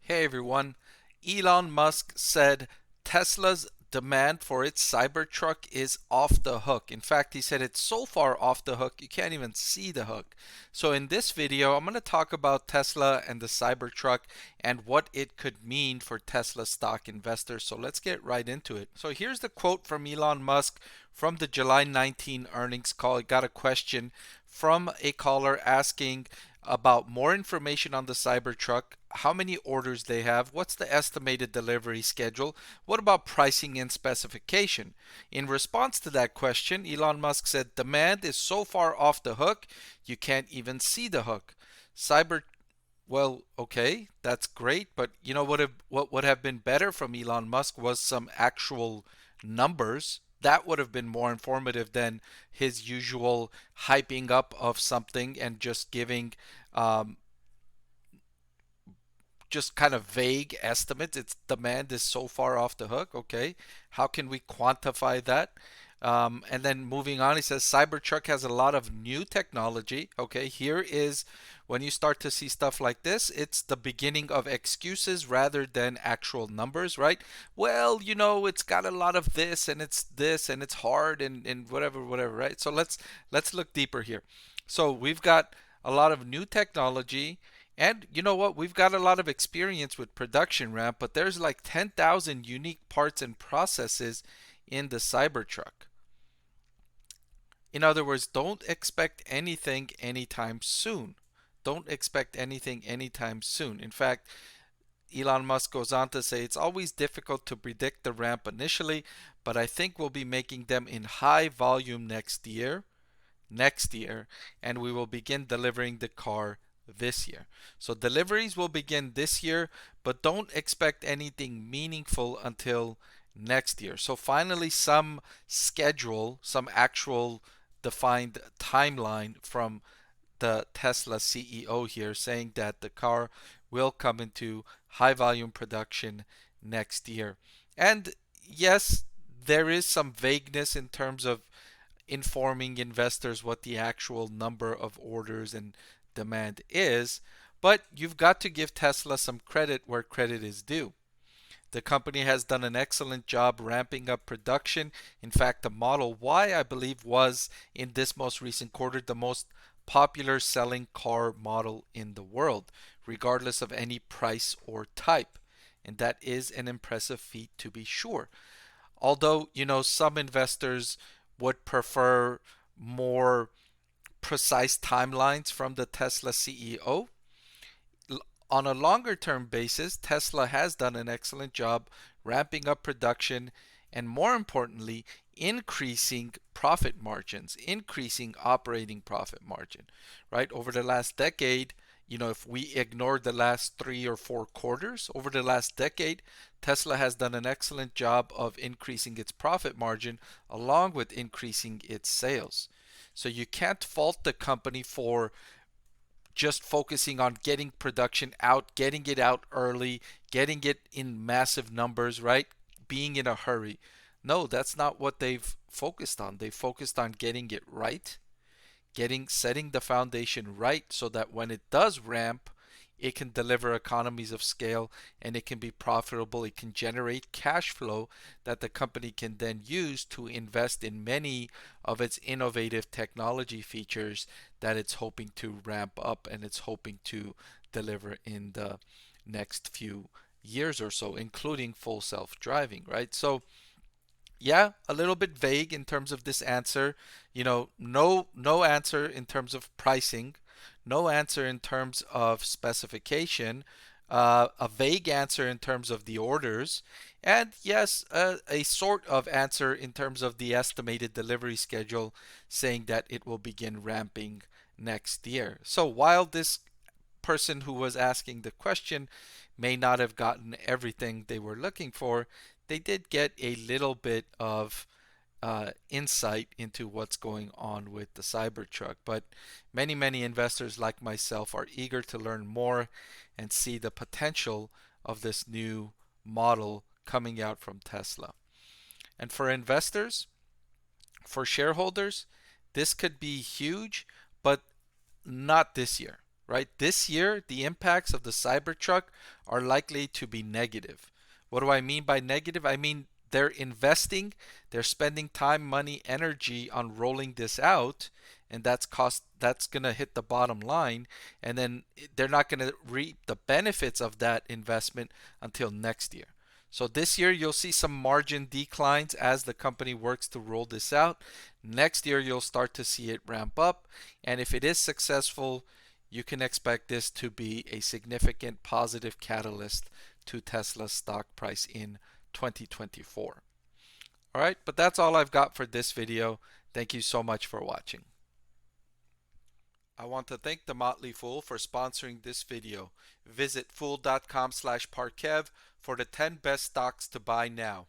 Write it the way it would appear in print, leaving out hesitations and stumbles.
Hey everyone, Elon Musk said Tesla's demand for its Cybertruck is off the hook. In fact, he said it's so far off the hook you can't even see the hook. So in this video, I'm going to talk about Tesla and the Cybertruck and what it could mean for Tesla stock investors. So let's get right into it. So here's the quote from Elon Musk from the July 19 earnings call. I got a question from a caller asking about more information on the Cybertruck, how many orders they have, what's the estimated delivery schedule, what about pricing and specification. In response to that question, Elon Musk said demand is so far off the hook you can't even see the hook. Cyber Well, okay, that's great, but you know what would have been better from Elon Musk was some actual numbers. That would have been more informative than his usual hyping up of something and just giving um, just kind of vague estimates. Its demand is so far off the hook. Okay, how can we quantify that? And then moving on, he says Cybertruck has a lot of new technology. Okay, here is when you start to see stuff like this, it's the beginning of excuses rather than actual numbers, right? Well, it's got a lot of this and it's hard and whatever, right? So let's look deeper here. So we've got a lot of new technology. And you know what? We've got a lot of experience with production ramp, but there's like 10,000 unique parts and processes in the Cybertruck. In other words, don't expect anything anytime soon. Don't expect anything anytime soon. In fact, Elon Musk goes on to say it's always difficult to predict the ramp initially, but I think we'll be making them in high volume next year, and we will begin delivering the car this year. So deliveries will begin this year, but don't expect anything meaningful until next year. So finally, some schedule, some actual defined timeline from the Tesla CEO here saying that the car will come into high volume production next year. And yes, there is some vagueness in terms of informing investors what the actual number of orders and demand is, but you've got to give Tesla some credit where credit is due. The company has done an excellent job ramping up production. In fact, the Model Y, I believe, was in this most recent quarter the most popular selling car model in the world, regardless of any price or type. And that is an impressive feat to be sure. Although, some investors would prefer more precise timelines from the Tesla CEO. On a longer term basis, Tesla has done an excellent job ramping up production and, more importantly, increasing profit margins, increasing operating profit margin, right? Over the last decade, if we ignore the last 3 or 4 quarters, over the last decade, Tesla has done an excellent job of increasing its profit margin along with increasing its sales. So you can't fault the company for just focusing on getting production out, getting it out early, getting it in massive numbers, right? Being in a hurry. No, that's not what they've focused on. They focused on getting it right, setting the foundation right so that when it does ramp, it can deliver economies of scale and it can be profitable. It can generate cash flow that the company can then use to invest in many of its innovative technology features that it's hoping to ramp up and it's hoping to deliver in the next few years or so, including full self-driving, right? So yeah, a little bit vague in terms of this answer. No answer in terms of pricing, no answer in terms of specification, a vague answer in terms of the orders, and yes, a sort of answer in terms of the estimated delivery schedule, saying that it will begin ramping next year. So while this person who was asking the question may not have gotten everything they were looking for, they did get a little bit of insight into what's going on with the Cybertruck. But many investors like myself are eager to learn more and see the potential of this new model coming out from Tesla. And for investors, for shareholders, this could be huge, but not this year. right? This year, the impacts of the Cybertruck are likely to be negative. What do I mean by negative? I mean they're investing, they're spending time, money, energy on rolling this out, and that's going to hit the bottom line, and then they're not going to reap the benefits of that investment until next year. So this year you'll see some margin declines as the company works to roll this out. Next year you'll start to see it ramp up, and if it is successful, you can expect this to be a significant positive catalyst to Tesla's stock price in 2024. All right, but that's all I've got for this video. Thank you so much for watching. I want to thank the Motley Fool for sponsoring this video. Visit fool.com/Parkev for the 10 best stocks to buy now.